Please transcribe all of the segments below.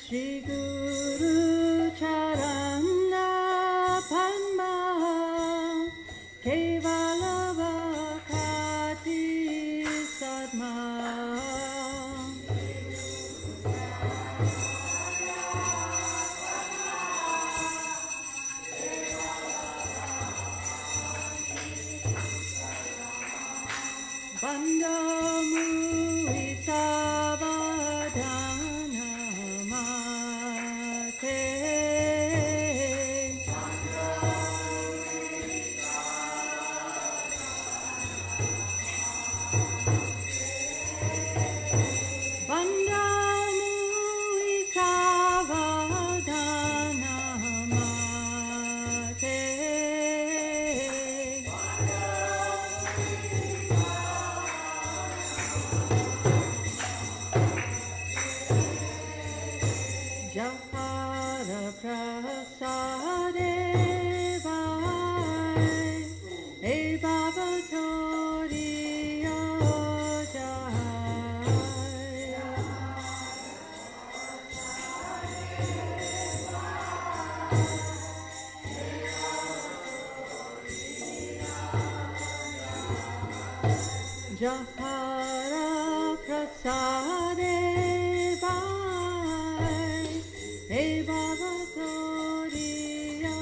Shri Guru Charana Padma Kevala Vakati Sadma Bandamu Isavadana Mate Bandamu Isavadana Mate Jahara Prasade Vai Hey Baba Toriya Jai Jahara Prasade Vai Hey Baba Toriya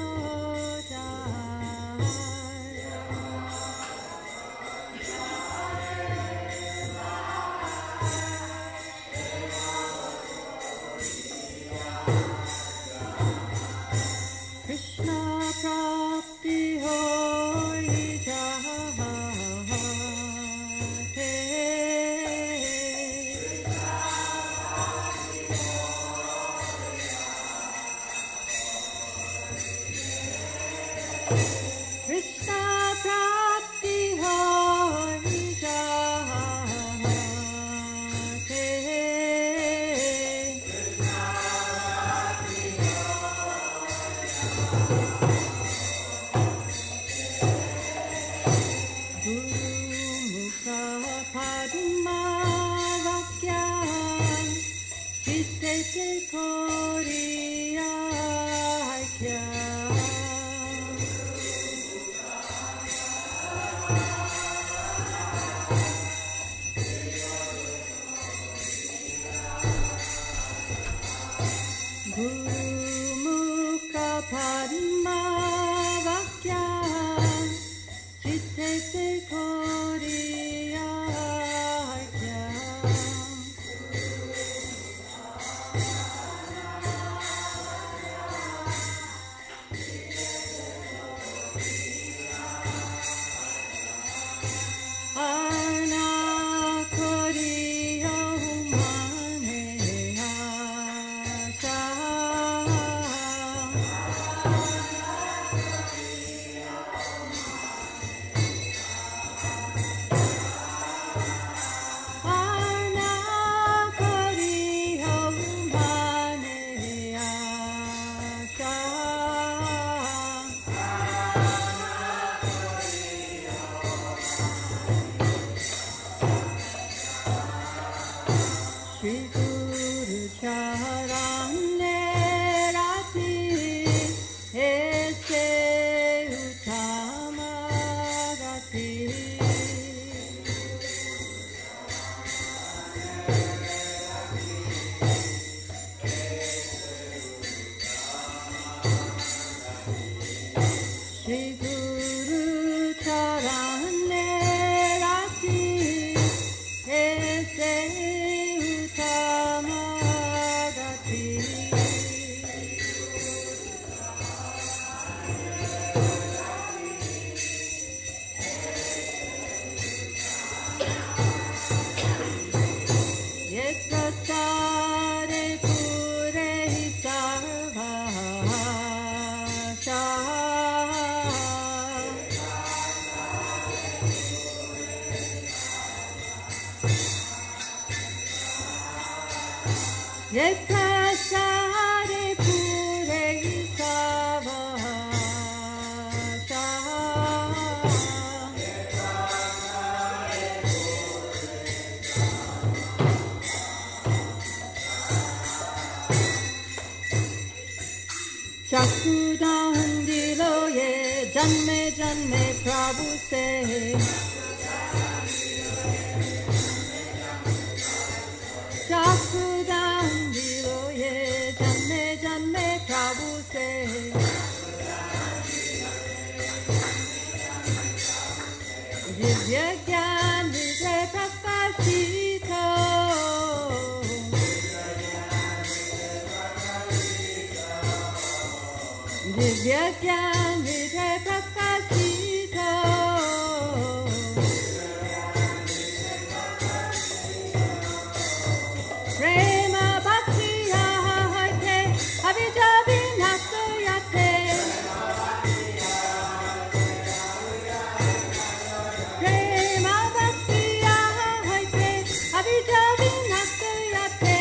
Jai Krishna Prapti Hoi Jahate Krishna Prapti Hoi Jahate Guru Mukha Padma Vakyan Chitte Te Koriya Kya Guru Mukha Padma Vakyan Chitte Te Koriya Kya Arna Koriya Humane Asha Arna Koriya Humane Asha Shri Guru Charane Rati Ese Uttama Gati Shri Guru Charane Rati Ese Uttama Gati Yetra Tare Pure Sarva Yetra Tare Pure Sarva Vyagyan Hare Prakashito Prema Bhaktiya Harte Abhijabhinakto Yate Prema Bhaktiya Harte Abhijabhinakto Yate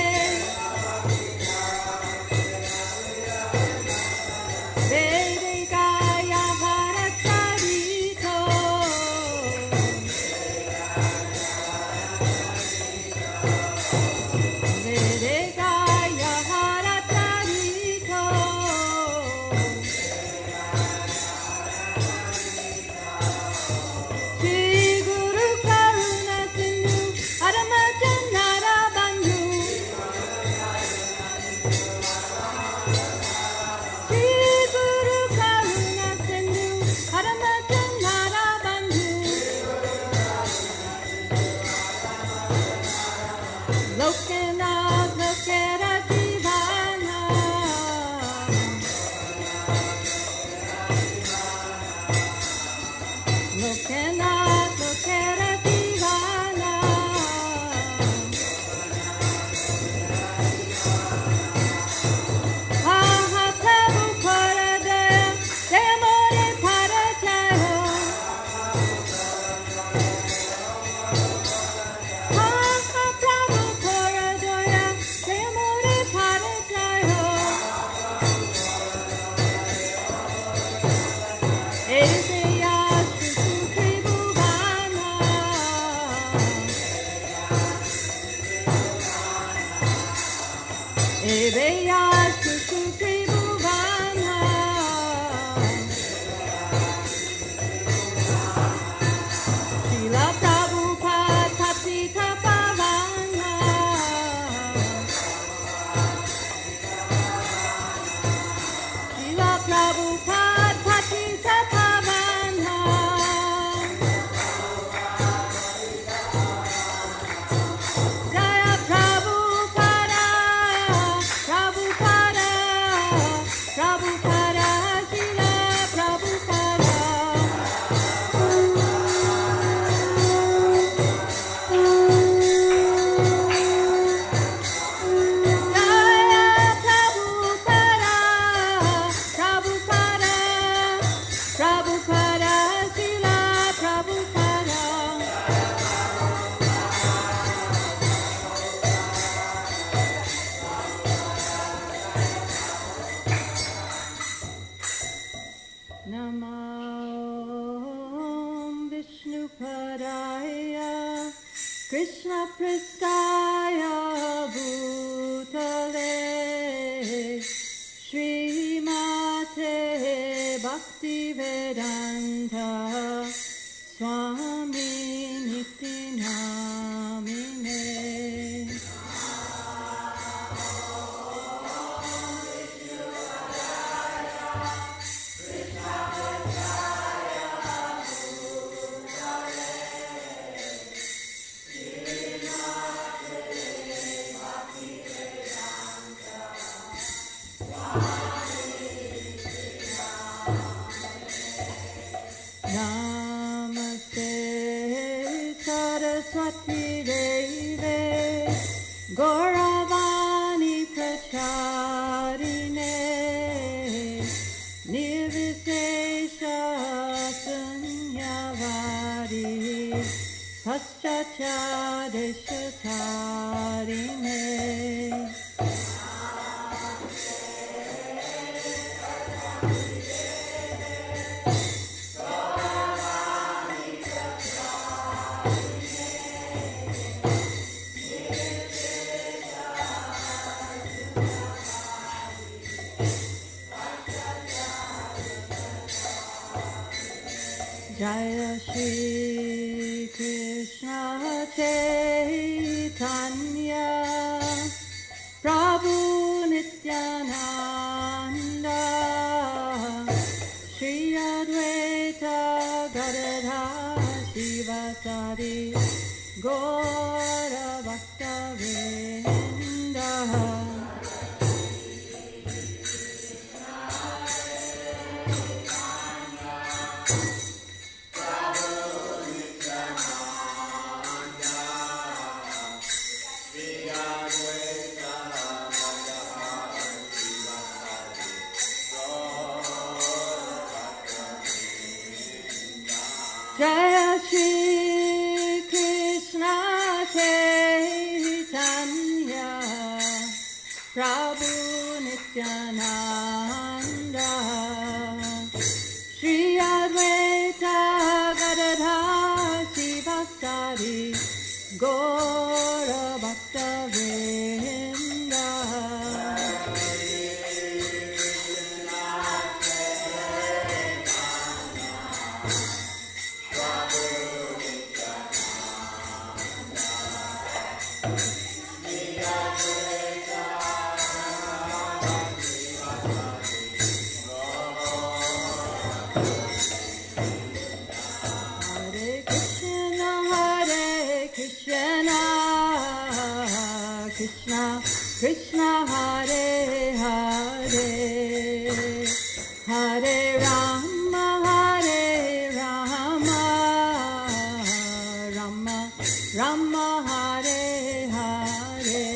Vedikaya Bharattarito Vedikaya Bharattarito Shri Guru Karuna Sindhu Adamachandara Bandhu Shri Guru Karuna Sindhu Adamachandara Bandhu Lokanath Lokera Divana Lokanath Lokera Divana Ha ha Prabhu Paradaya Jaya More Parajayo Ha ha Prabhu Paradaya Jaya More Parajayo Eveya Shri Tribhuvana Eveya Shri Tribhuvana Srila Prabhupada Patita Pavana Srila Prabhupada Patita Pavana Jaya Prabhupada Prabhupada Prabhupada Srila Prabhupada Jaya Prabhupada Prabhupada Prabhupada Srila Prabhupada Namo Vishnupadaya Krishna Prestaya Bhutale Srimate Bhaktivedanta Swami Niti Namine Namaste Saraswati Deve Gauravani Pracharine Nirvisesha Sunyavari Paschachadeshatarine Jaya Shri Krishna Chaitanya Prabhu Nityananda Shri Advaita Gadadhar Sivasari Gaura Bhakta-vrinda Prabhu Nityananda, Shri Advaita Gadadhar Sivasari, Gaura Bhakta Vrinda. Krishna Krishna Hare Hare Hare Rama Rama Rama Hare Hare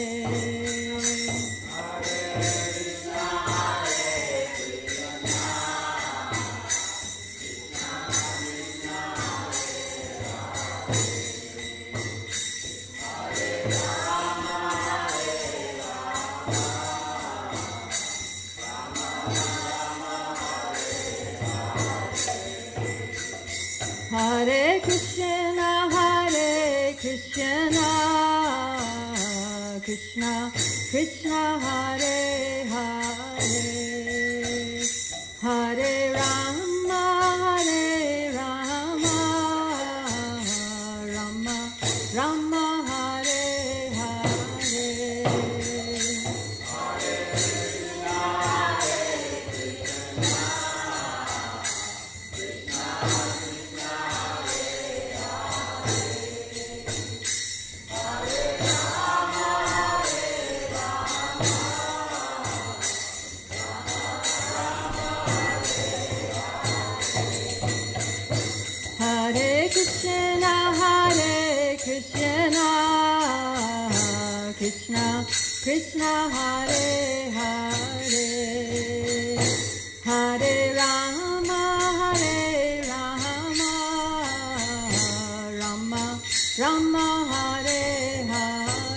Hare Krishna Krishna Krishna Hare Hare Hare Rama Rama Rama Hare Hare Krishna Krishna Hare Hare Hare Rama Rama Rama Hare Hare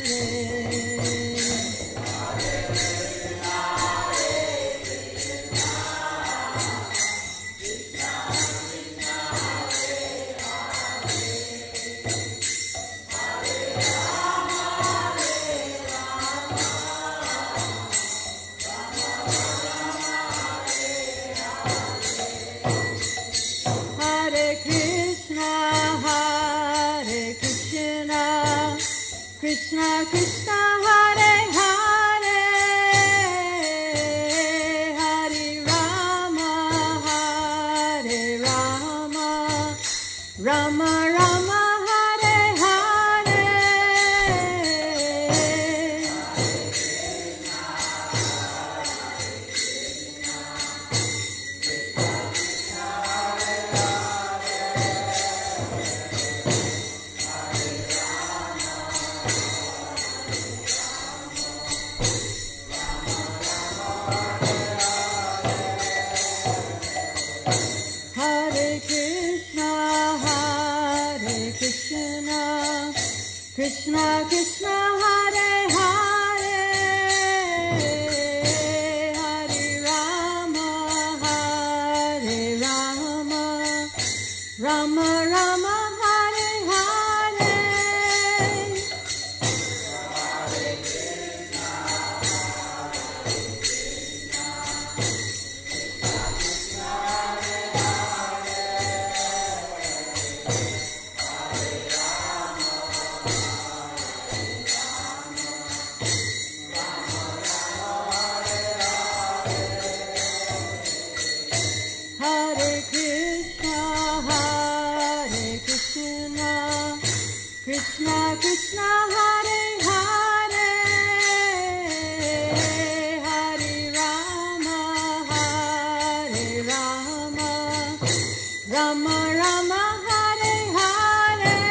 Krishna Krishna Hare Hare Hare Rama Rama Rama Hare Hare Krishna Krishna Hare Hare Hare Rama Rama Rama Hare Hare Krishna Krishna Hare Hare Hare Rama Rama Rama Hare Hare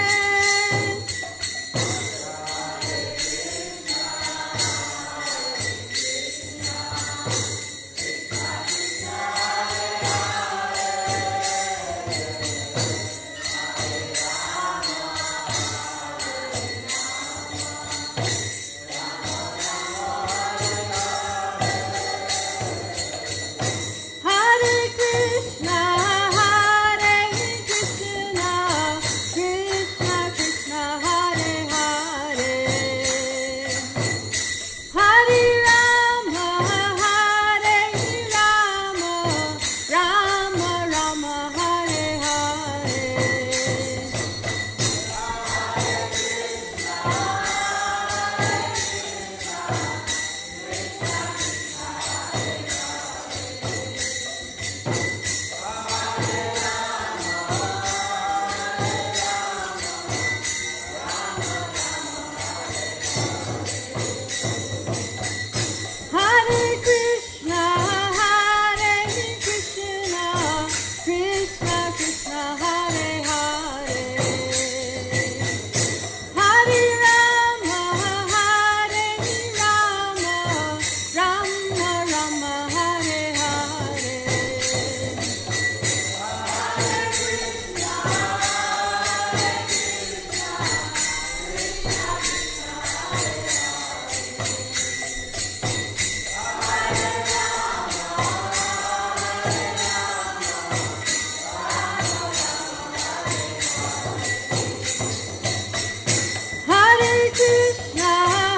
Krishna,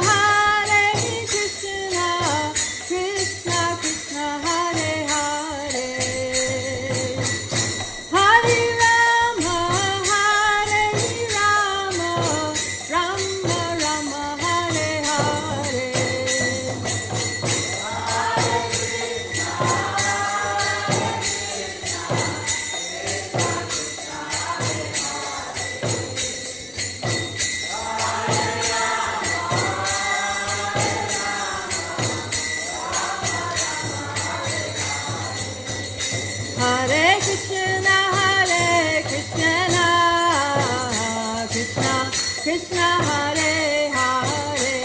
Hare Krishna, Krishna Krishna, Hare Hare, Hare Rama, Hare Rama, Rama Rama, Hare Hare. Hare Krishna, Krishna Krishna, Hare Hare,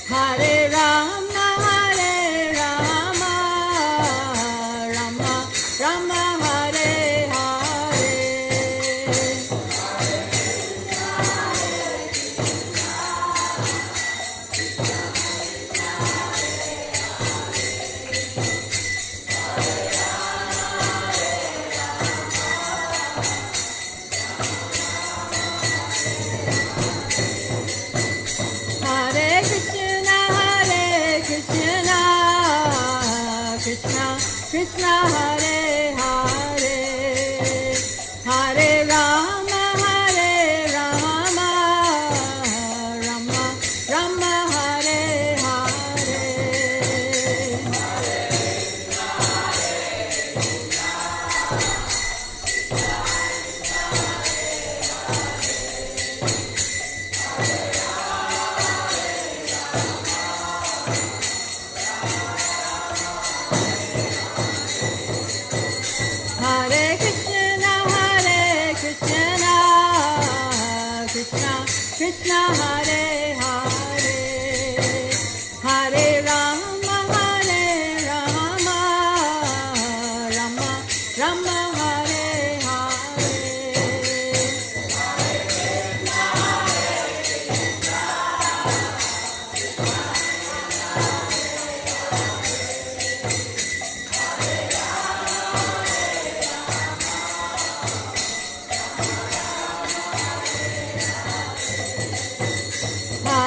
Hare Rama, Rama Rama, Hare Hare. Hare Krishna, Krishna Krishna, Hare Hare, Hare Rama, Rama Rama, Hare Hare. Hare Krishna, Krishna Krishna, Hare Hare, Hare Rama, Rama Rama, Hare Hare. Hare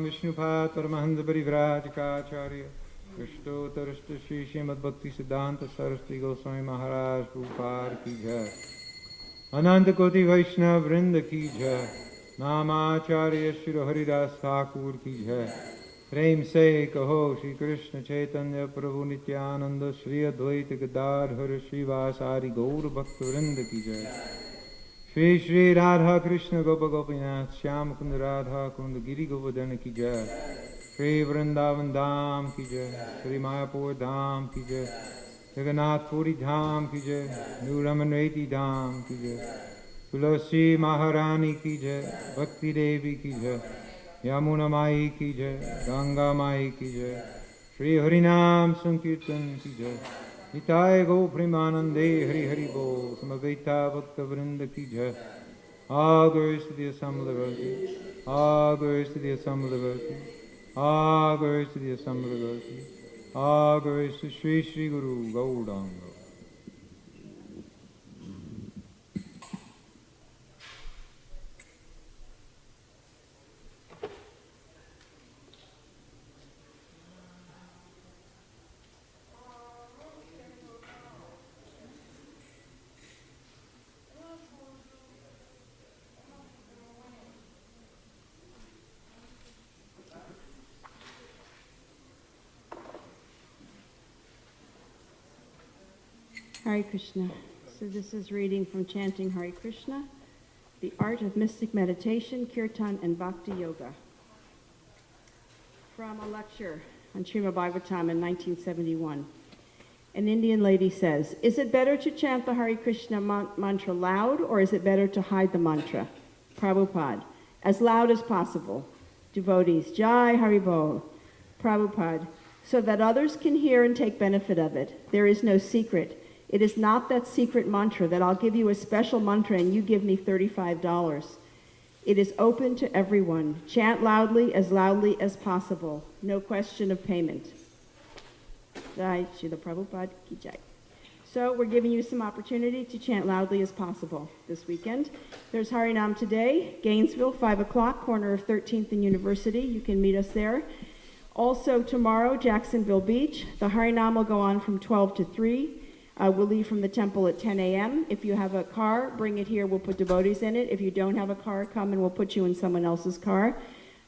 Vishnupad Paramahanda Parivrajakacharya Krishna Tarashta Shri Srimad Bhakti Siddhanta Saraswati Goswami Maharaj Prabhupada Ki Jai Ananta Koti Vaishnava Vrinda Ki Jai Namacharya Shri Haridas Thakur Ki Jai Prem Se Kaho Shri Krishna Chaitanya Prabhu Nityananda Shri Advaita Gadadhara Srivasari Gaur Bhakta Vrinda Ki Jai Shri Shri Radha Krishna Gopa Gopinath Shyam Kund Radha Kund Giri Govardhana Ki Jai Shri Vrindavan Dham Ki Jai Shri Mayapur Dham Ki Jai Jagannath Puri Dham Ki Jai New Ramanreti Dham Ki Jai Tulasi Maharani Ki Jai Bhakti Devi Ki Jai Yamuna Mai Ki Jai Ganga Mai Ki Jai Shri Harinam Sankirtan Ki Jai Nitai Go Premanande Hari Hari Bol Samaveta Bhakta Vrinda Ki Jai All glories to the assembled devotees. All glories to the assembled devotees. All glories to the assembled devotees. All glories to Sri Sri Guru Gauranga. Hare Krishna. So this is reading from Chanting Hare Krishna, The Art of Mystic Meditation, Kirtan, and Bhakti Yoga. From a lecture on Srimad Bhagavatam in 1971. An Indian lady says, is it better to chant the Hare Krishna mantra loud, or is it better to hide the mantra? Prabhupada, as loud as possible. Devotees, Jai Haribol. Prabhupada, so that others can hear and take benefit of it. There is no secret. It is not that secret mantra that I'll give you a special mantra and you give me $35. It is open to everyone. Chant loudly as possible. No question of payment. Jai Srila Prabhupada Ki Jai. So we're giving you some opportunity to chant loudly as possible this weekend. There's Harinam today, Gainesville, 5 o'clock, corner of 13th and University. You can meet us there. Also tomorrow, Jacksonville Beach. The Harinam will go on from 12 to 3. We'll leave from the temple at 10 a.m. If you have a car, bring it here. We'll put devotees in it. If you don't have a car, come and we'll put you in someone else's car.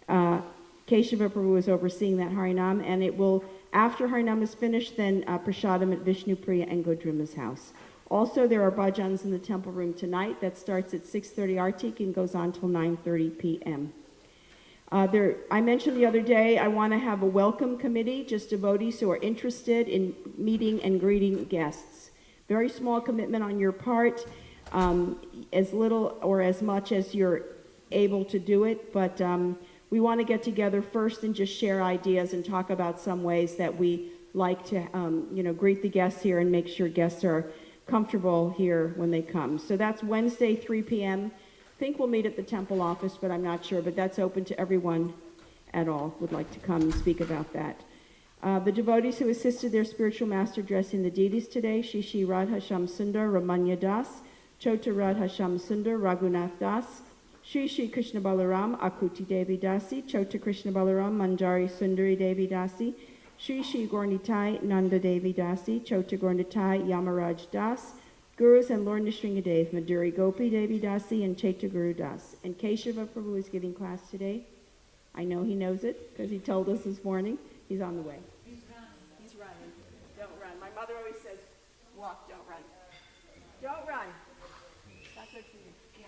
Keshava Prabhu is overseeing that Harinam, and it will, after Harinam is finished, then Prasadam at Vishnu Priya and Godrima's house. Also, there are bhajans in the temple room tonight. That starts at 6:30 Artik and goes on till 9:30 p.m. I mentioned the other day, I want to have a welcome committee, just devotees who are interested in meeting and greeting guests. Very small commitment on your part, as little or as much as you're able to do it, but we want to get together first and just share ideas and talk about some ways that we like to greet the guests here and make sure guests are comfortable here when they come. So that's Wednesday, 3 p.m. I think we'll meet at the temple office, but I'm not sure. But that's open to everyone at all would like to come and speak about that. The devotees who assisted their spiritual master dressing the deities today, Shri Shri Radha Sham Sundar Ramanya Das, Chota Radha Sham Sundar Raghunath Das, Shri Shri Krishna Balaram Akuti Devi Dasi, Chota Krishna Balaram Manjari Sundari Devi Dasi, Shri Shri Gornitai Nanda Devi Dasi, Chota Gornitai Yamaraj Das, Gurus and Lord Nishringadev, Madhuri Gopi Devi Dasi, and Chaitya Guru Das. And Keshava Prabhu is giving class today. I know he knows it because he told us this morning. He's on the way. He's running. Don't run. My mother always says, walk, don't run. Don't run. That's good for you. Yeah.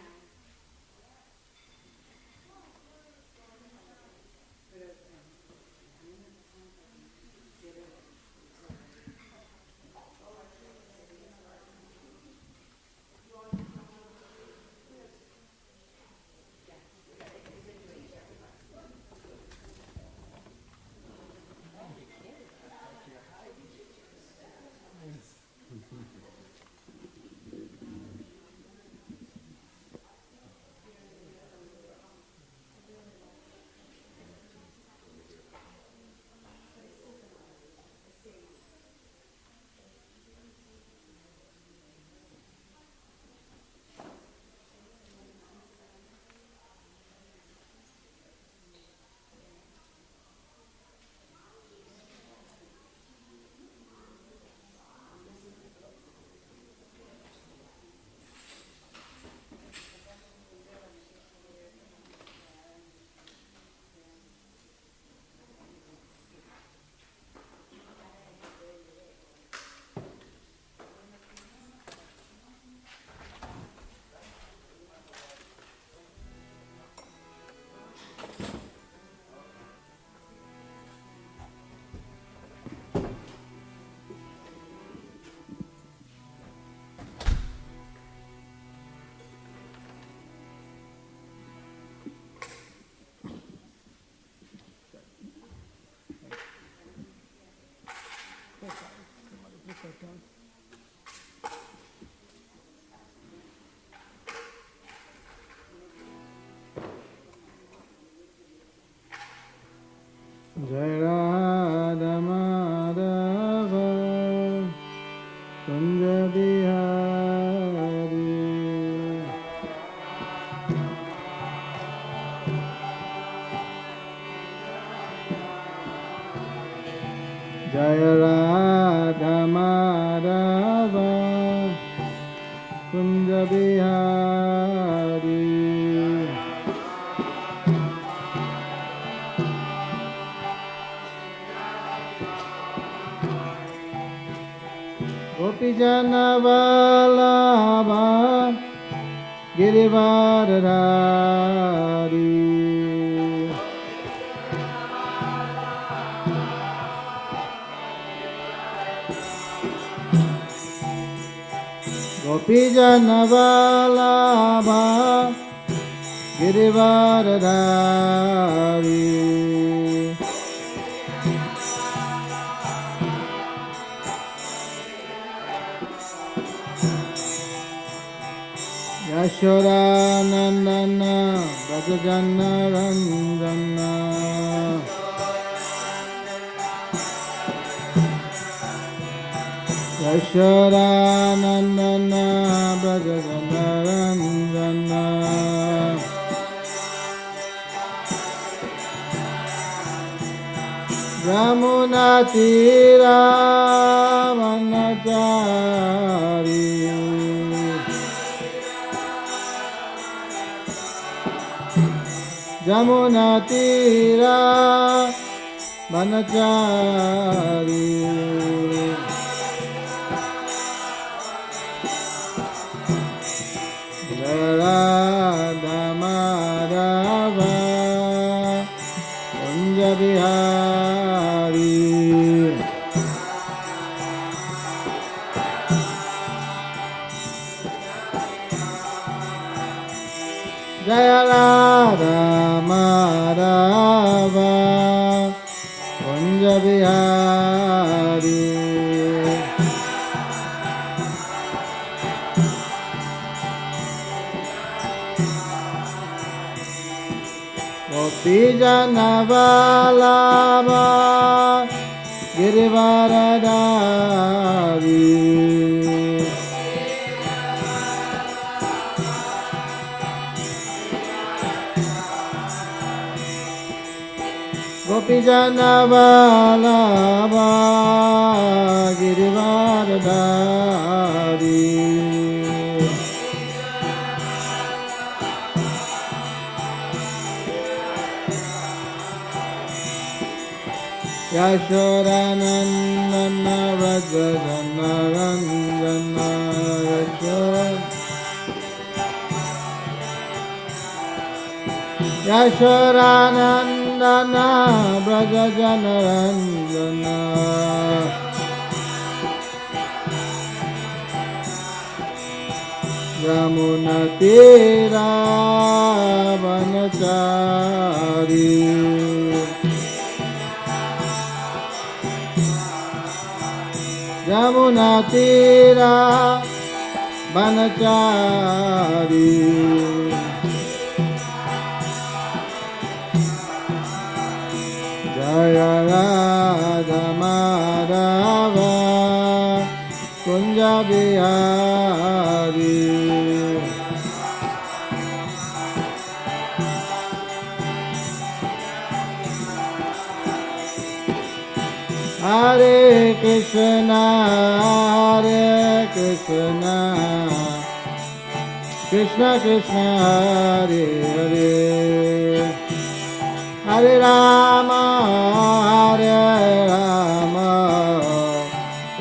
Jai Radha Madhava Kunja Bihari Jai Radha Madhava Kunja Bihari Gopi Jana Vallabha Girivardhari Gopi Jana Vallabha Girivardhari Yashoda Nandana Bhajajana Ranjana Yashoda Nandana Bhajajana Ranjana Yamuna Tira Vanachari Yamuna Tira Vanachari Jai Radha Madhava Kunja Bihari Jai Radha Madhava Kunja Bihari Gopi Jana Vallabha Girivardhari Gopi Jana Vallabha Girivardhari Yashoda Nandana Vrajajana Ranjana Yashoda Nandana Vrajajana Ranjana Yamuna Tira Vanachari Yamuna Tira Vanachari Jaya Radha Madhava Kunja Bihari Hare Krishna Krishna Krishna Hare Hare Hare Rama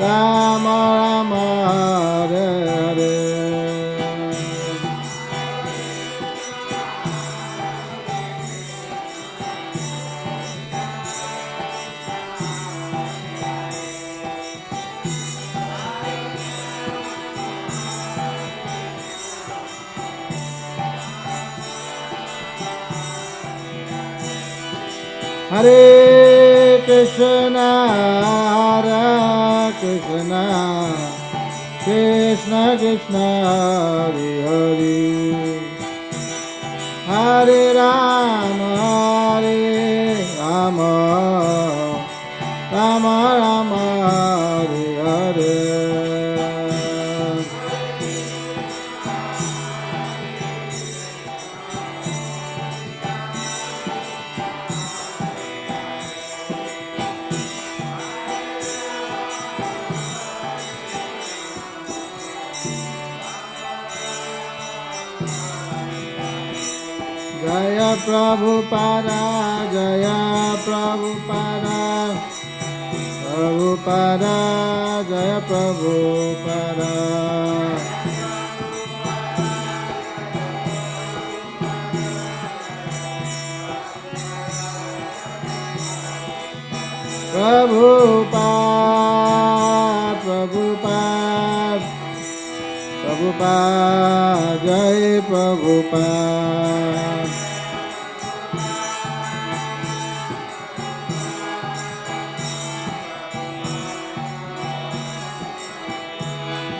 Rama Rama Hare Hare Hare Krishna Krishna Krishna Hare Hare Hare Rama Rama Rama Hare Hare Jaya Prabhupada, Jaya Prabhupada, Prabhupada, Jaya Prabhupada. Prabhupada, Prabhupada, Prabhupada, Jaya Prabhupada.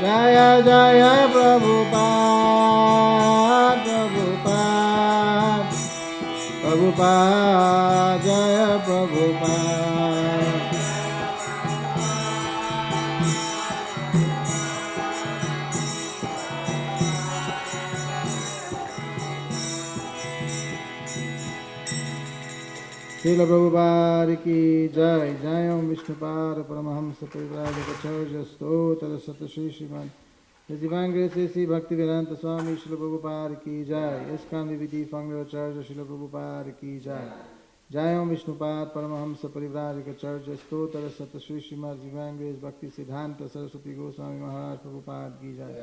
Jaya Jaya Prabhupada, Prabhupada, Prabhupada, Jaya Prabhupada. Srila Prabhupada ki jai, Jayam Vishnupada Paramahamsa Parivrajaka Stotra Sata Shri Sriman The Divine Grace Sri Bhaktivedanta Swami Srila Prabhupada ki jai, ISKCON Vividi Fangaracharya Srila Prabhupada ki jai, Jayam Vishnupada Paramahamsa Parivrajaka Stotra Sata Shri Srimad Divine Grace Bhakti Siddhanta Saraswati Goswami Maharaj Prabhupada ki jai,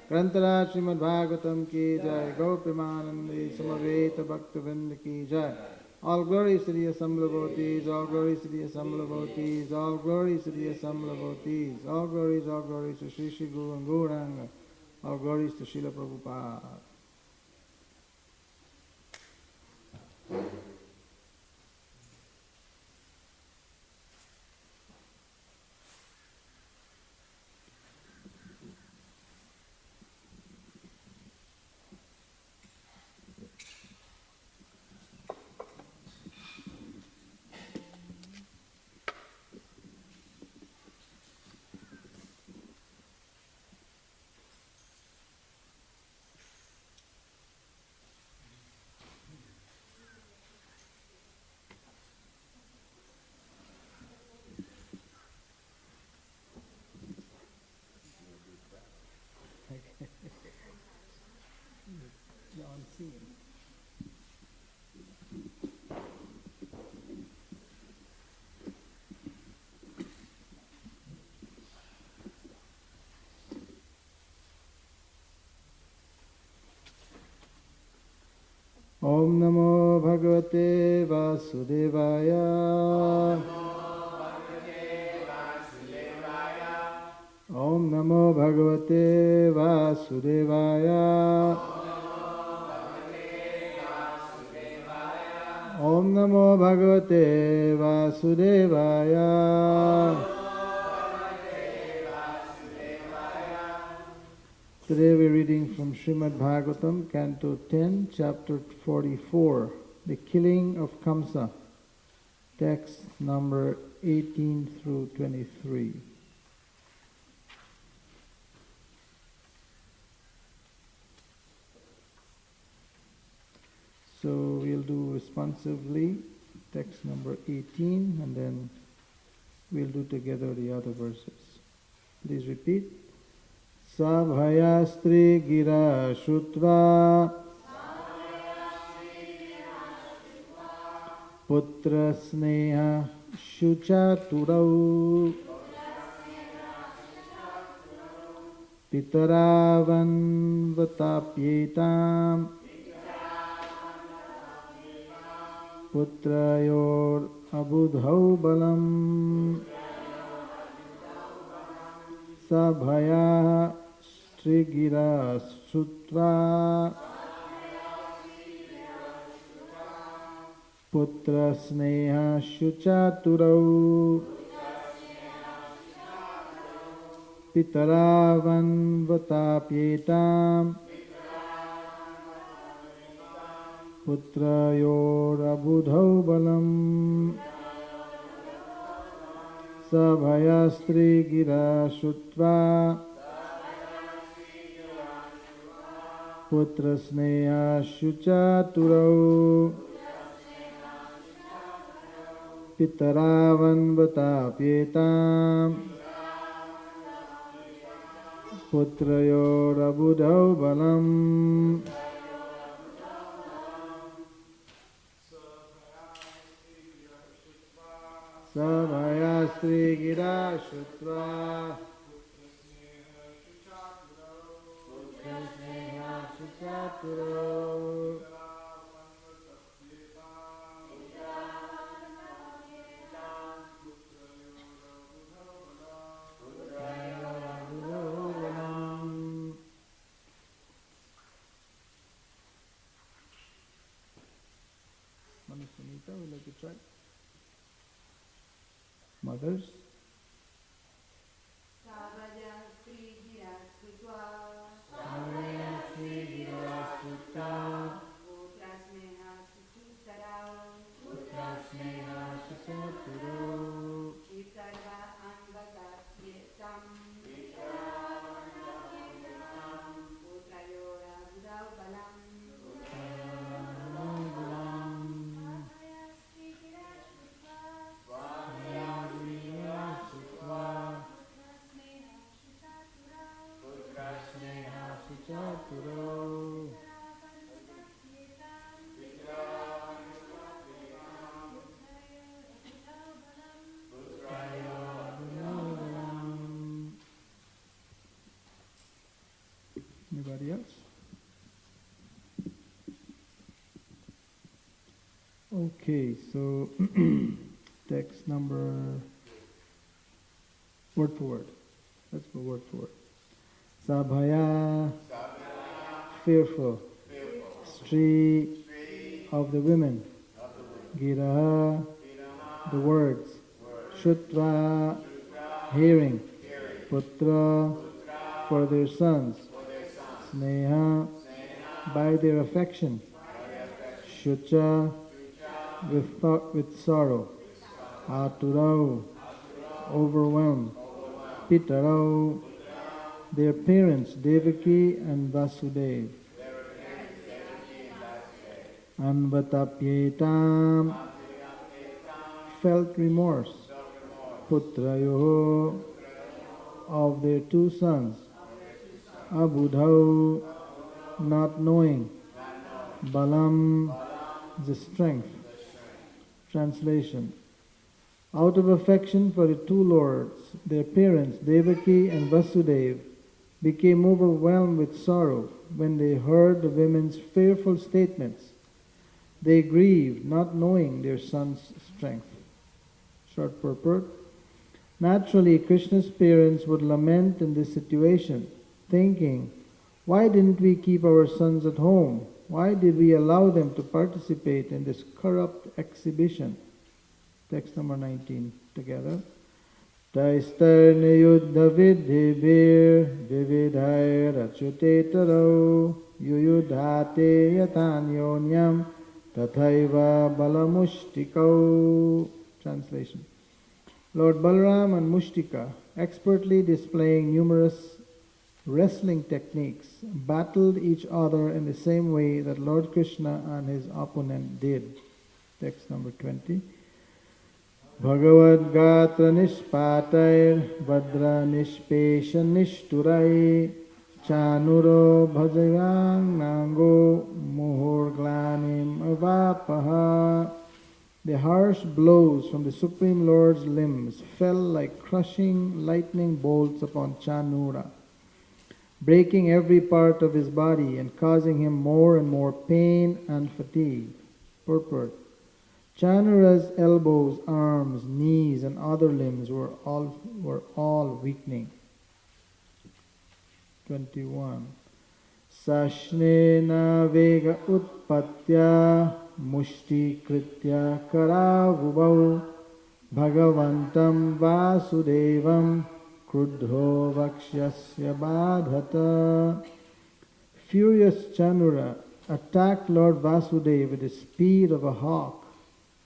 Grantaraj Srimad Bhagavatam ki jai, Gopimanandi Samaveta Bhaktavinda ki jai. All glories to the Assembly devotees, all glories to the Assembly devotees, all glories to the Assembly devotees, all glories to Sri Sri Guru and Gauranga, all glories to Srila Prabhupada. Om Namo Bhagavate Vasudevaya. Om Namo Bhagavate Vasudevaya. Om Namo Bhagavate Vasudevaya. Today we are reading from Srimad Bhagavatam, Canto 10, Chapter 44, The Killing of Kamsa, text number 18 through 23. So we'll do responsively text number 18 and then we'll do together the other verses. Please repeat. Sabhayastri gira shutva putra sneha shuchaturau pitaravan vatapyetam putrayor abudhau balam sabhaya strigira sutva putra sneha shuchaturau pitaravan vatapyetam putrayor abudhau balam Sabhayastri gira shutva putra sneha shuchaturau pitaravan vatapyetam putrayo rabudau balam. Sabhayastri gira shutva putra sneha shuchaturau Sunita, would you like to try? Mothers? Anybody else? Okay, so text number, word for word. Let's go word for word. Sabhaya, fearful. Stri, of the women. Gira, the words. Shutva, hearing. Putra, for their sons. Sneha, by their affection. Shucha, with sorrow. Aturau, overwhelmed. Pitarau, their parents, Devaki and Vasudev. Anvatapyetam, felt remorse. Putrayoho, of their two sons. Abudhau, not knowing. Balam, the strength. Translation. Out of affection for the two lords, their parents, Devaki and Vasudev, became overwhelmed with sorrow when they heard the women's fearful statements. They grieved, not knowing their son's strength. Short purport. Naturally, Krishna's parents would lament in this situation, thinking, why didn't we keep our sons at home? Why did we allow them to participate in this corrupt exhibition? Text number 19 together. Taistar niyuddha vidhibir vividhair achyutetaro yuyudhate yatanyonyam tathaiva balamushtikau. Translation. Lord Balaram and Mushtika, expertly displaying numerous wrestling techniques, battled each other in the same way that Lord Krishna and his opponent did. Text number 20. Bhagavad Gatra Nishpatair Vadra Nishpesha Nishturai Chanuro Bhajayang Nango Muhur Glanim Avapaha. The harsh blows from the Supreme Lord's limbs fell like crushing lightning bolts upon Chanura, breaking every part of his body and causing him more and more pain and fatigue. Purport. Chanura's elbows, arms, knees, and other limbs were all weakening. 21. Sashnena vega utpatya mushti kritya karavubau bhagavantam vasudevam krudho vakshyasya badhata. Furious Chanura attacked Lord Vasudeva with the speed of a hawk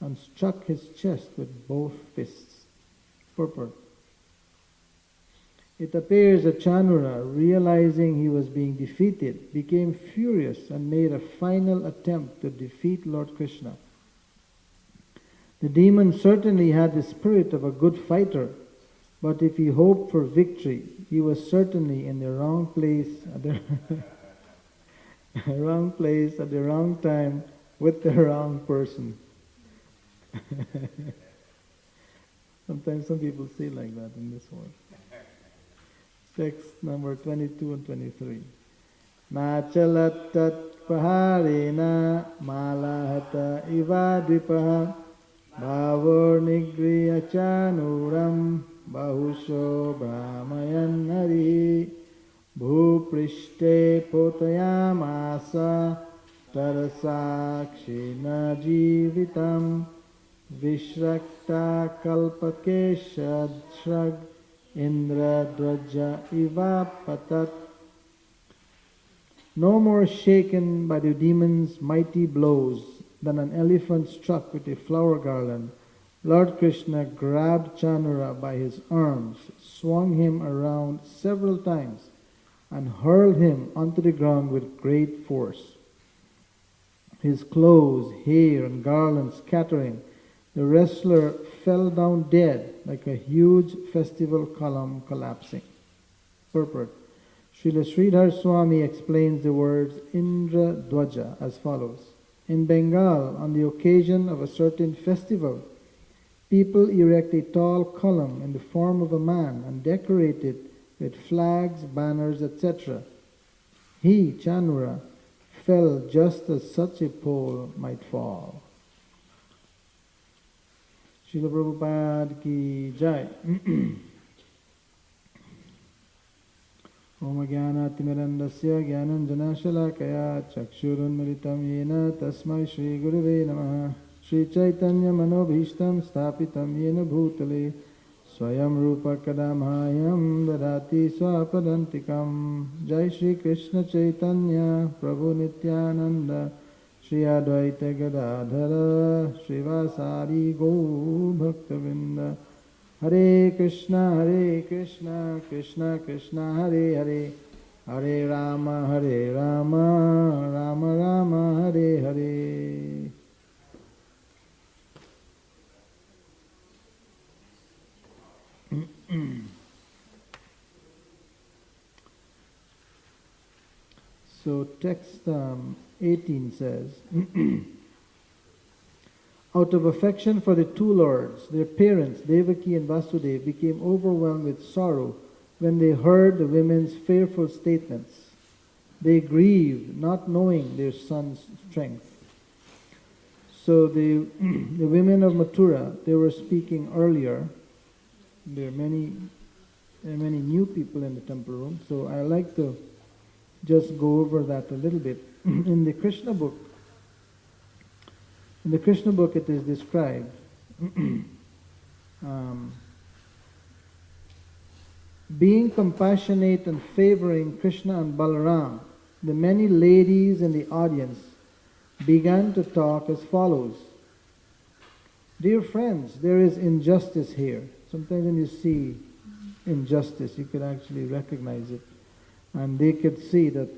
and struck his chest with both fists. Purport. It appears that Chanura, realizing he was being defeated, became furious and made a final attempt to defeat Lord Krishna. The demon certainly had the spirit of a good fighter, but if he hoped for victory, he was certainly in the wrong place at the wrong place at the wrong time with the wrong person. Sometimes some people say like that in this one. Text number 22 and 23. Nachalat tat paharena malahata ivadvipaha bhavor nigriya chanuram bahusho brahmayan hari bhuprishte potayamasa tarasakshina jivitam vishrakta kalpakeshad Indra Dvaja Iva Patat. No more shaken by the demon's mighty blows than an elephant struck with a flower garland, Lord Krishna grabbed Chanura by his arms, swung him around several times, and hurled him onto the ground with great force. His clothes, hair, and garlands scattering, the wrestler fell down dead like a huge festival column collapsing. Purport. Srila Sridhar Swami explains the words Indra Dvaja as follows. In Bengal, on the occasion of a certain festival, people erect a tall column in the form of a man and decorate it with flags, banners, etc. He, Chanura, fell just as such a pole might fall. Srila Prabhupada ki jai. Om Jnanatimirandasya Jnananjanashalakaya Chakshurunmilitam Yena Tasmai Shri Gurave Namaha Shri Chaitanya Manobhishtam Stapitam Yena Bhutale Swayam Rupa Kadamhayam Dadati Swapadantikam Jai Shri Krishna Chaitanya Prabhu Nityananda Shri Advaita Gadadhara Srivasari Gaur Bhaktavinda Hare Krishna Krishna Krishna Hare Hare Hare Rama Rama Rama Hare Hare. So text 18 says, out of affection for the two lords, their parents, Devaki and Vasudeva, became overwhelmed with sorrow when they heard the women's fearful statements. They grieved, not knowing their son's strength. So the women of Mathura, they were speaking earlier. There are many new people in the temple room, so I like to just go over that a little bit. In the Krishna book, it is described being compassionate and favoring Krishna and Balaram, the many ladies in the audience began to talk as follows. Dear friends, there is injustice here. Sometimes when you see injustice, you could actually recognize it. And they could see that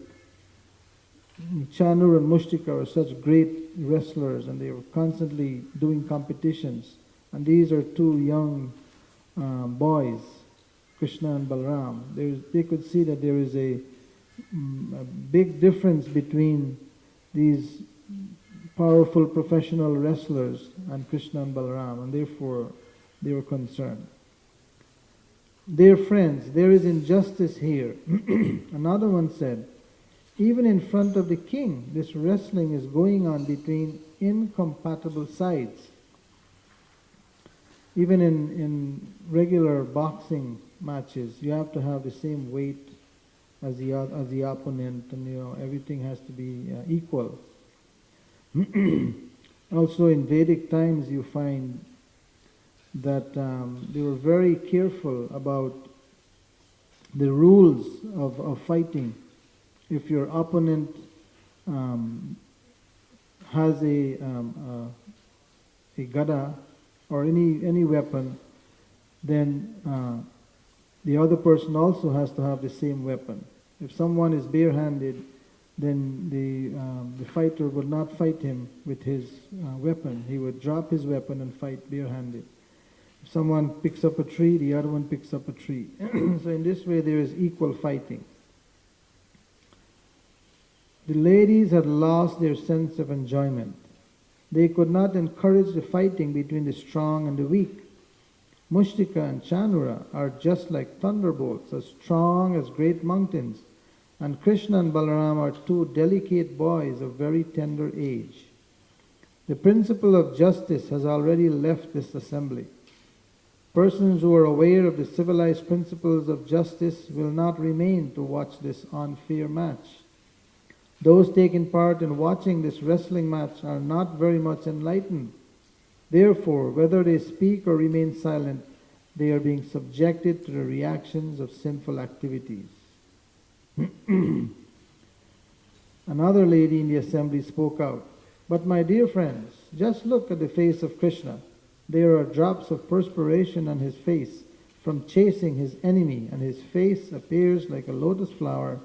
Chanur and Mushtika are such great wrestlers, and they were constantly doing competitions. And these are two young boys, Krishna and Balaram. They could see that there is a big difference between these powerful professional wrestlers and Krishna and Balaram, and therefore they were concerned. Dear friends, there is injustice here. Another one said, even in front of the king, this wrestling is going on between incompatible sides. Even in regular boxing matches, you have to have the same weight as the opponent, and everything has to be equal. Also, in Vedic times, you find that they were very careful about the rules of fighting. If your opponent has a gada or any weapon, then the other person also has to have the same weapon. If someone is barehanded, then the fighter would not fight him with his weapon. He would drop his weapon and fight barehanded. If someone picks up a tree, the other one picks up a tree. So in this way there is equal fighting. The ladies had lost their sense of enjoyment. They could not encourage the fighting between the strong and the weak. Mushtika and Chanura are just like thunderbolts, as strong as great mountains, and Krishna and Balaram are two delicate boys of very tender age. The principle of justice has already left this assembly. Persons who are aware of the civilized principles of justice will not remain to watch this unfair match. Those taking part in watching this wrestling match are not very much enlightened. Therefore, whether they speak or remain silent, they are being subjected to the reactions of sinful activities. Another lady in the assembly spoke out, "But my dear friends, just look at the face of Krishna. There are drops of perspiration on his face from chasing his enemy, and his face appears like a lotus flower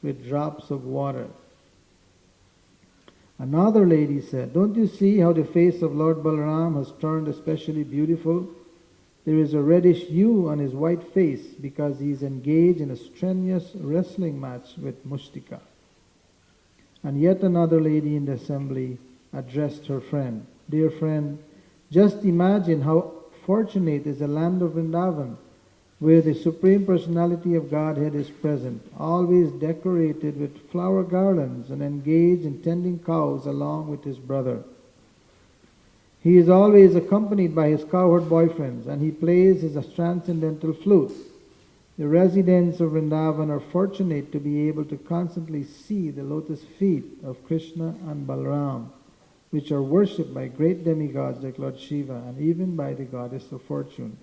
with drops of water." Another lady said, "Don't you see how the face of Lord Balaram has turned especially beautiful? There is a reddish hue on his white face because he is engaged in a strenuous wrestling match with Mushtika." And yet another lady in the assembly addressed her friend, "Dear friend, just imagine how fortunate is the land of Vrindavan, where the Supreme Personality of Godhead is present, always decorated with flower garlands and engaged in tending cows along with his brother. He is always accompanied by his cowherd boyfriends, and he plays his transcendental flute. The residents of Vrindavan are fortunate to be able to constantly see the lotus feet of Krishna and Balaram, which are worshipped by great demigods like Lord Shiva and even by the goddess of fortune."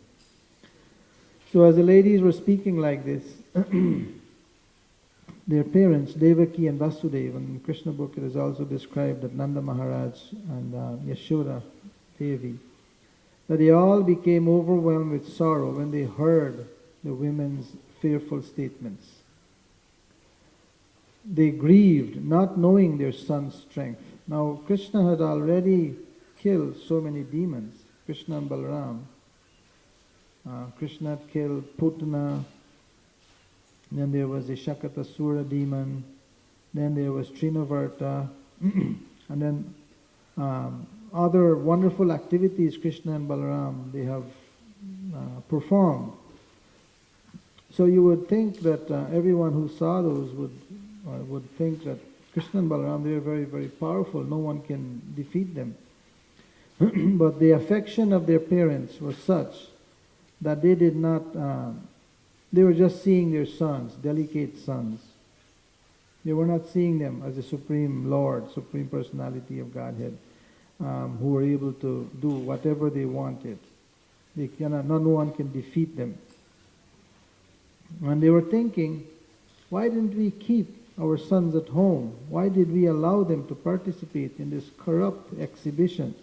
So as the ladies were speaking like this, their parents, Devaki and Vasudeva, in the Krishna book it is also described that Nanda Maharaj and Yashoda Devi, that they all became overwhelmed with sorrow when they heard the women's fearful statements. They grieved, not knowing their son's strength. Now Krishna had already killed so many demons, Krishna and Balaram. Krishna had killed Putana, then there was a Shakatasura demon, then there was Trinavarta, and then other wonderful activities Krishna and Balaram they have performed. So you would think that everyone who saw those would think that Krishna and Balaram, they are very, very powerful, no one can defeat them. But the affection of their parents was such that they did not, they were just seeing their sons, delicate sons. They were not seeing them as the Supreme Lord, Supreme Personality of Godhead, who were able to do whatever they wanted. They cannot, no one can defeat them. And they were thinking, why didn't we keep our sons at home? Why did we allow them to participate in this corrupt exhibition?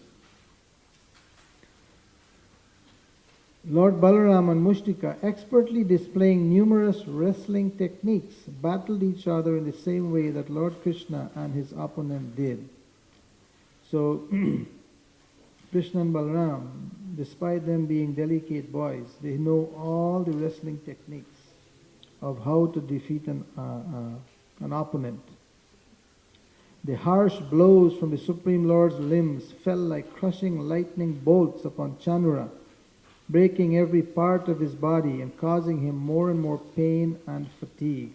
Lord Balaram and Mushtika, expertly displaying numerous wrestling techniques, battled each other in the same way that Lord Krishna and his opponent did. So, Krishna and Balaram, despite them being delicate boys, they know all the wrestling techniques of how to defeat an opponent. The harsh blows from the Supreme Lord's limbs fell like crushing lightning bolts upon Chanura, breaking every part of his body and causing him more and more pain and fatigue.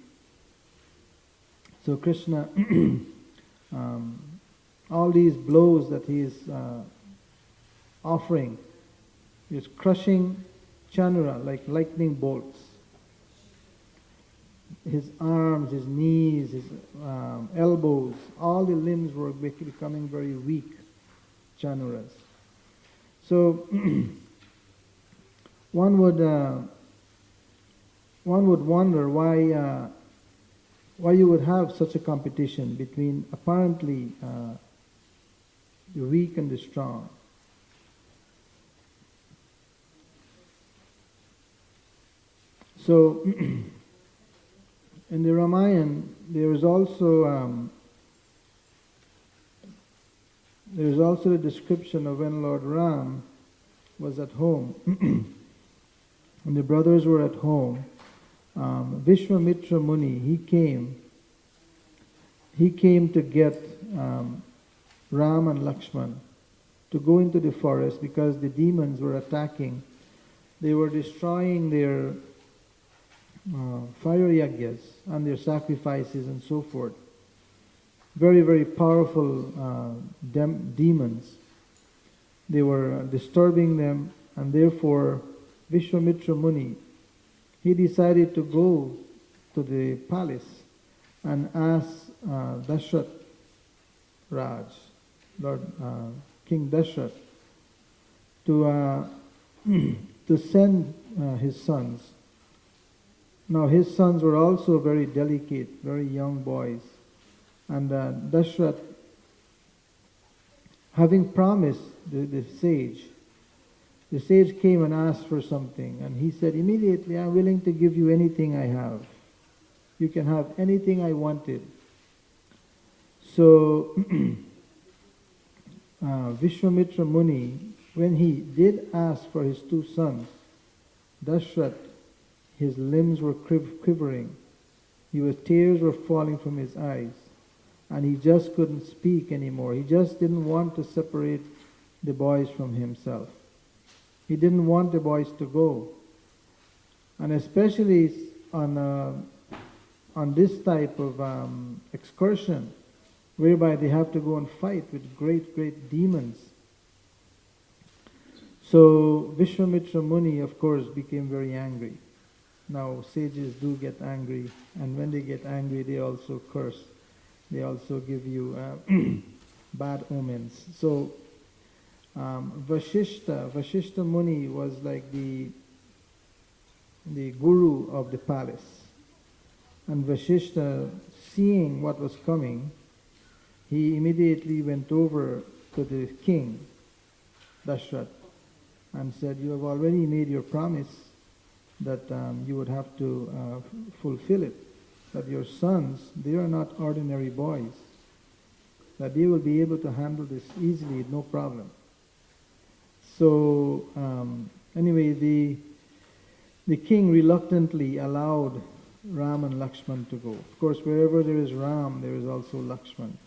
So Krishna, all these blows that he is offering, he is crushing Chanura like lightning bolts. His arms, his knees, his elbows, all the limbs were becoming very weak, Chanuras. So one would wonder why you would have such a competition between apparently the weak and the strong. So, in the Ramayana, there is also the description of when Lord Ram was at home, and the brothers were at home. Vishwamitra Muni, he came to get Ram and Lakshman to go into the forest because the demons were attacking. They were destroying their fire yagyas and their sacrifices and so forth. Very, very powerful demons. They were disturbing them, and therefore Vishwamitra Muni, he decided to go to the palace and ask Dashrath Raj, Lord King Dashrath, to send his sons. Now his sons were also very delicate, very young boys. And Dashrath, having promised the sage came and asked for something. And he said, immediately, I'm willing to give you anything I have. You can have anything I wanted. So, Vishwamitra Muni, when he did ask for his two sons, Dashrath, his limbs were quivering. Tears were falling from his eyes. And he just couldn't speak anymore. He just didn't want to separate the boys from himself. He didn't want the boys to go. And especially on this type of excursion, whereby they have to go and fight with great, great demons. So Vishwamitra Muni, of course, became very angry. Now sages do get angry, and when they get angry, they also curse. They also give you bad omens. So Vashishta Muni was like the guru of the palace. And Vashishta, seeing what was coming, he immediately went over to the king, Dashrath, and said, you have already made your promise that you would have to fulfill it. That your sons, they are not ordinary boys. That they will be able to handle this easily, no problem. So, anyway, the king reluctantly allowed Ram and Lakshman to go. Of course, wherever there is Ram, there is also Lakshman,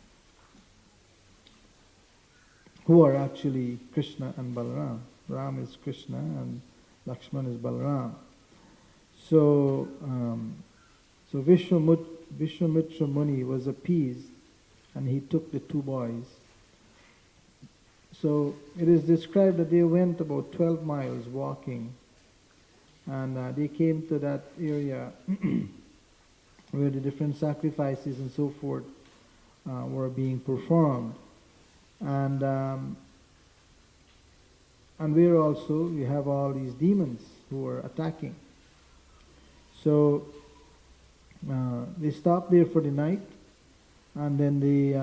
who are actually Krishna and Balaram. Ram is Krishna and Lakshman is Balaram. So, Vishwamitra Muni was appeased, and he took the two boys. So it is described that they went about 12 miles walking, and they came to that area where the different sacrifices and so forth were being performed, and where also you have all these demons who were attacking. So they stopped there for the night, and then they,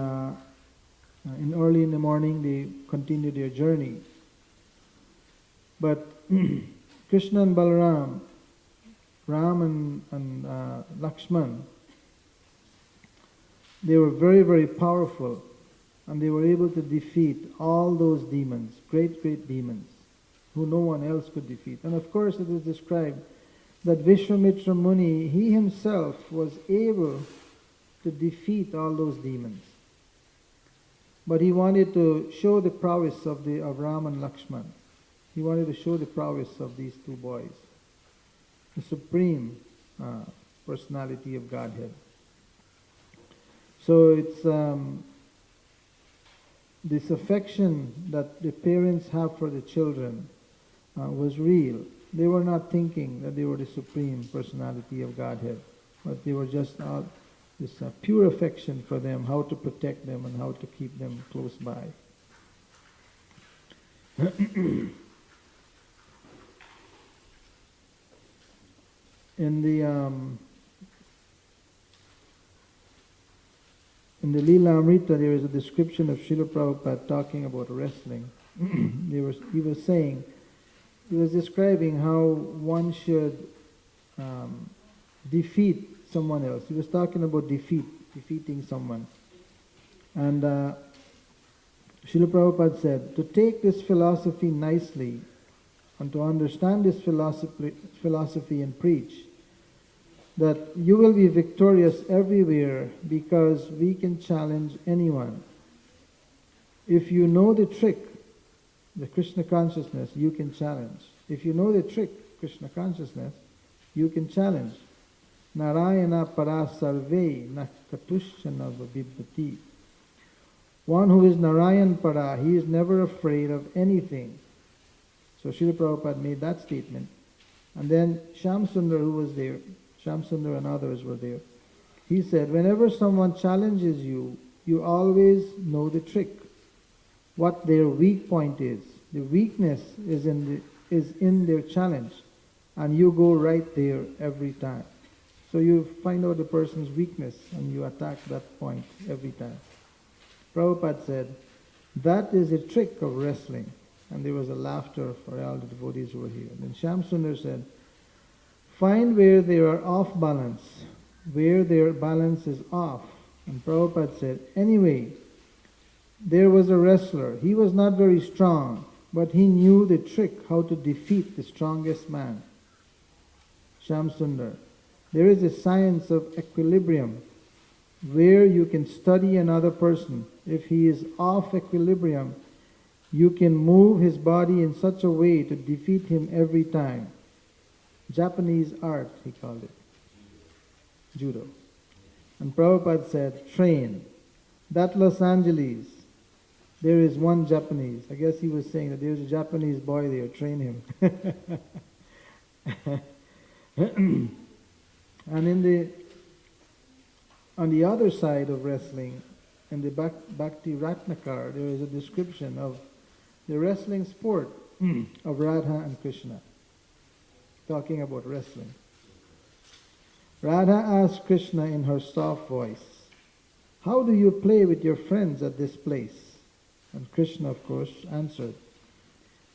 early in the morning, they continued their journey. But Krishna and Balaram, Ram and Lakshman, they were very, very powerful, and they were able to defeat all those demons, great, great demons, who no one else could defeat. And of course it is described that Vishwamitra Muni, he himself was able to defeat all those demons. But he wanted to show the prowess of Ram and Lakshman. He wanted to show the prowess of these two boys, the supreme personality of Godhead. So it's this affection that the parents have for the children was real. They were not thinking that they were the supreme personality of Godhead, but they were just this pure affection for them, how to protect them and how to keep them close by. In the Leela Amrita, there is a description of Srila Prabhupada talking about wrestling. He was describing how one should defeat someone else. He was talking about defeating someone. And Srila Prabhupada said, to take this philosophy nicely and to understand this philosophy and preach, that you will be victorious everywhere because we can challenge anyone. If you know the trick, the Krishna consciousness, you can challenge. If you know the trick, Krishna consciousness, you can challenge. Narayana para sarve na katushana vibhati. One who is Narayan para, he is never afraid of anything. So Srila Prabhupada made that statement. And then Shamsundar, who was there, Shamsundar and others were there, he said, whenever someone challenges you, you always know the trick, what their weak point is. The weakness is in their challenge, and you go right there every time. So you find out the person's weakness and you attack that point every time. Prabhupada said, that is a trick of wrestling. And there was a laughter for all the devotees who were here. And then Shamsundar said, find where they are off balance, where their balance is off. And Prabhupada said, anyway, there was a wrestler. He was not very strong, but he knew the trick how to defeat the strongest man. Shamsundar. There is a science of equilibrium where you can study another person. If he is off equilibrium, you can move his body in such a way to defeat him every time. Japanese art, he called it. Judo. And Prabhupada said, train. That Los Angeles, there is one Japanese. I guess he was saying that there's a Japanese boy there, train him. And on the other side of wrestling, in the Bhakti Ratnakar, there is a description of the wrestling sport of Radha and Krishna, talking about wrestling. Radha asked Krishna in her soft voice, how do you play with your friends at this place? And Krishna, of course, answered,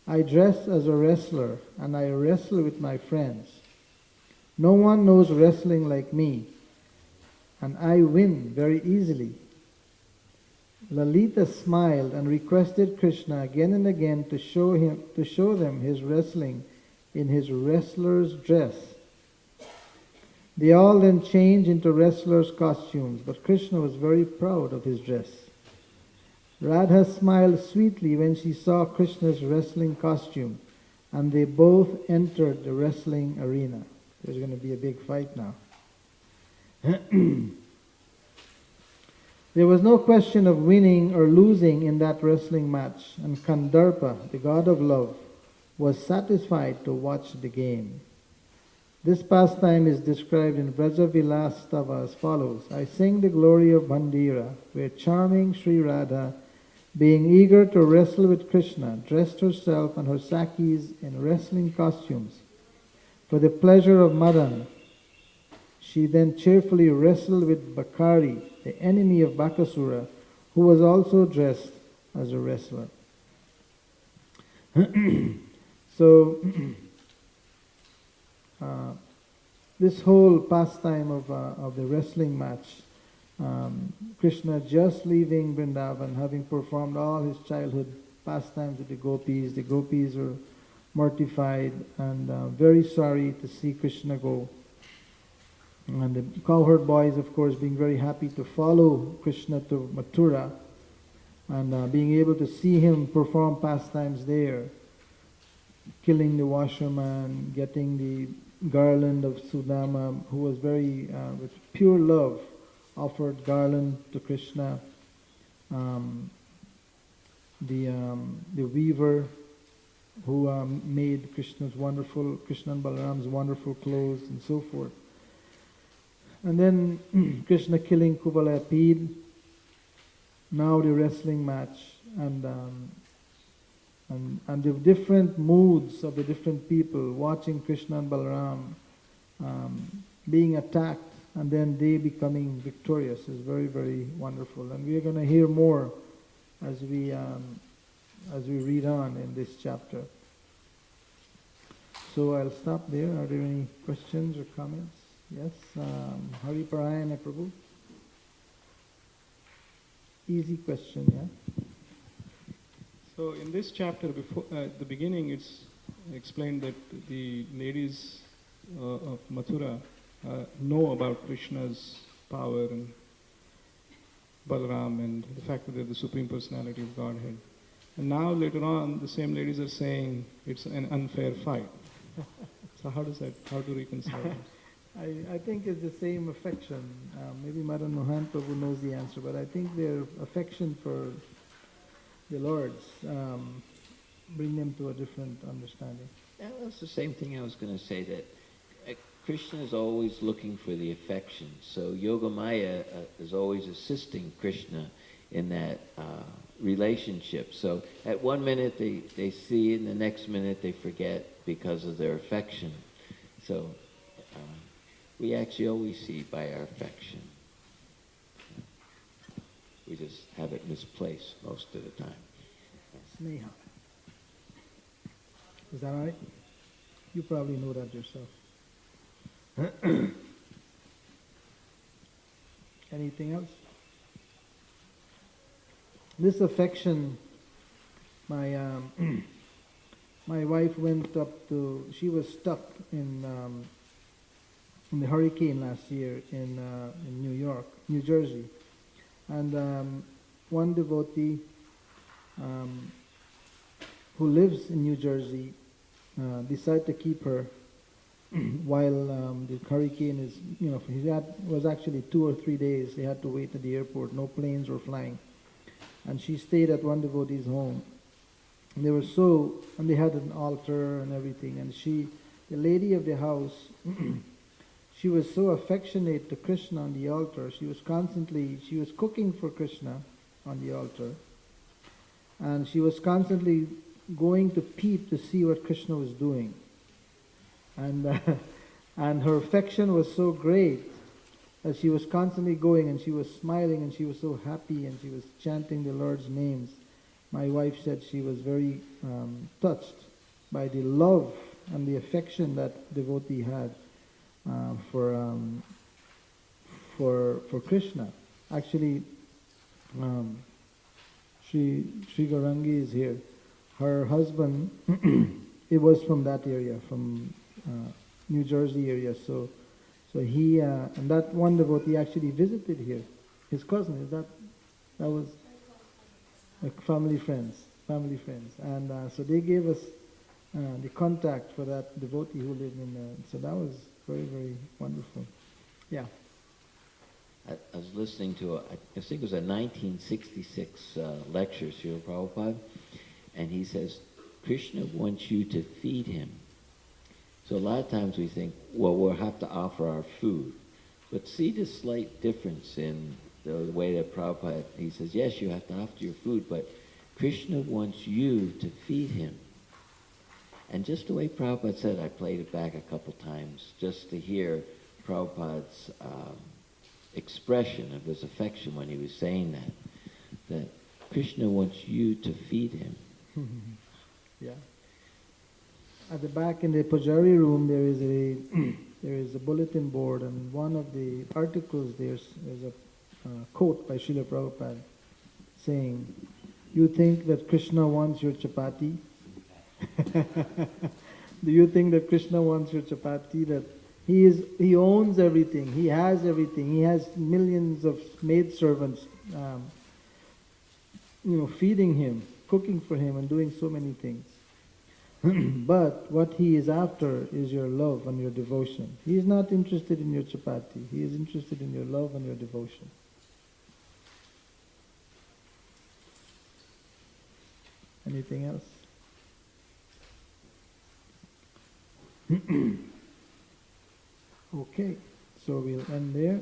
I dress as a wrestler and I wrestle with my friends. No one knows wrestling like me, and I win very easily. Lalita smiled and requested Krishna again and again to show them his wrestling in his wrestler's dress. They all then changed into wrestlers' costumes, but Krishna was very proud of his dress. Radha smiled sweetly when she saw Krishna's wrestling costume, and they both entered the wrestling arena. There's going to be a big fight now. There was no question of winning or losing in that wrestling match, and Kandarpa, the god of love, was satisfied to watch the game. This pastime is described in Vraja Vilas Stava as follows. I sing the glory of Bandira, where charming Sri Radha, being eager to wrestle with Krishna, dressed herself and her sakis in wrestling costumes. For the pleasure of Madan, she then cheerfully wrestled with Bakari, the enemy of Bakasura, who was also dressed as a wrestler. So, this whole pastime of the wrestling match, Krishna just leaving Vrindavan, having performed all his childhood pastimes with the gopis are mortified and very sorry to see Krishna go. And the cowherd boys, of course, being very happy to follow Krishna to Mathura and being able to see him perform pastimes there, killing the washerman, getting the garland of Sudama, who was very, with pure love, offered garland to Krishna. The weaver who made Krishna and Balaram's wonderful clothes and so forth. And then Krishna killing Kuvalayapid, now the wrestling match, and the different moods of the different people watching Krishna and Balaram being attacked and then they becoming victorious is very, very wonderful. And we are going to hear more as we read on in this chapter. So I'll stop there. Are there any questions or comments? Yes, Hari Parayana Prabhu. Easy question, yeah? So in this chapter, before at the beginning, it's explained that the ladies of Mathura know about Krishna's power and Balaram and the fact that they're the Supreme Personality of Godhead. And now later on, the same ladies are saying it's an unfair fight. So how to reconcile that? I think it's the same affection. Maybe Madan Mohan Prabhu knows the answer, but I think their affection for the Lords bring them to a different understanding. Yeah, that's the same thing I was going to say, that Krishna is always looking for the affection. So Yogamaya is always assisting Krishna in that relationship. So at one minute they see it, and the next minute they forget because of their affection. So we actually always see by our affection. We just have it misplaced most of the time. Sneha. Is that all right? You probably know that yourself. Anything else? This affection, my wife went up to, she was stuck in the hurricane last year in New Jersey. And one devotee who lives in New Jersey decided to keep her while the hurricane is, was actually 2 or 3 days. They had to wait at the airport. No planes were flying. And she stayed at one devotee's home. And they had an altar and everything. And the lady of the house, she was so affectionate to Krishna on the altar. She was cooking for Krishna on the altar. And she was constantly going to peep to see what Krishna was doing. And and her affection was so great that she was constantly going, and she was smiling, and she was so happy, and she was chanting the Lord's names. My wife said she was very touched by the love and the affection that devotee had for Krishna. Actually, Sri Gaurangi is here. Her husband, it was from that area, from New Jersey area. So he and that one devotee actually visited here. His cousin, that was like family friends, and so they gave us the contact for that devotee who lived in there. So that was very, very wonderful. Yeah. I was listening to, I think it was a 1966 lecture, Srila Prabhupada, and he says, Krishna wants you to feed him. So a lot of times we think, well, we'll have to offer our food. But see the slight difference in the way that Prabhupada, he says, yes, you have to offer your food, but Krishna wants you to feed him. And just the way Prabhupada said, I played it back a couple times just to hear Prabhupada's expression of his affection when he was saying that Krishna wants you to feed him. Yeah. At the back in the Pujari room, there is a bulletin board, and one of the articles there's a quote by Srila Prabhupada saying, "You think that Krishna wants your chapati? Do you think that Krishna wants your chapati? That he owns everything, he has everything, he has millions of maidservants, feeding him, cooking for him, and doing so many things. But what he is after is your love and your devotion. He is not interested in your chapati. He is interested in your love and your devotion." Anything else? Okay, so we'll end there.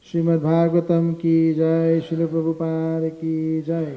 Srimad Bhagavatam ki jai, Srila Prabhupada ki jai.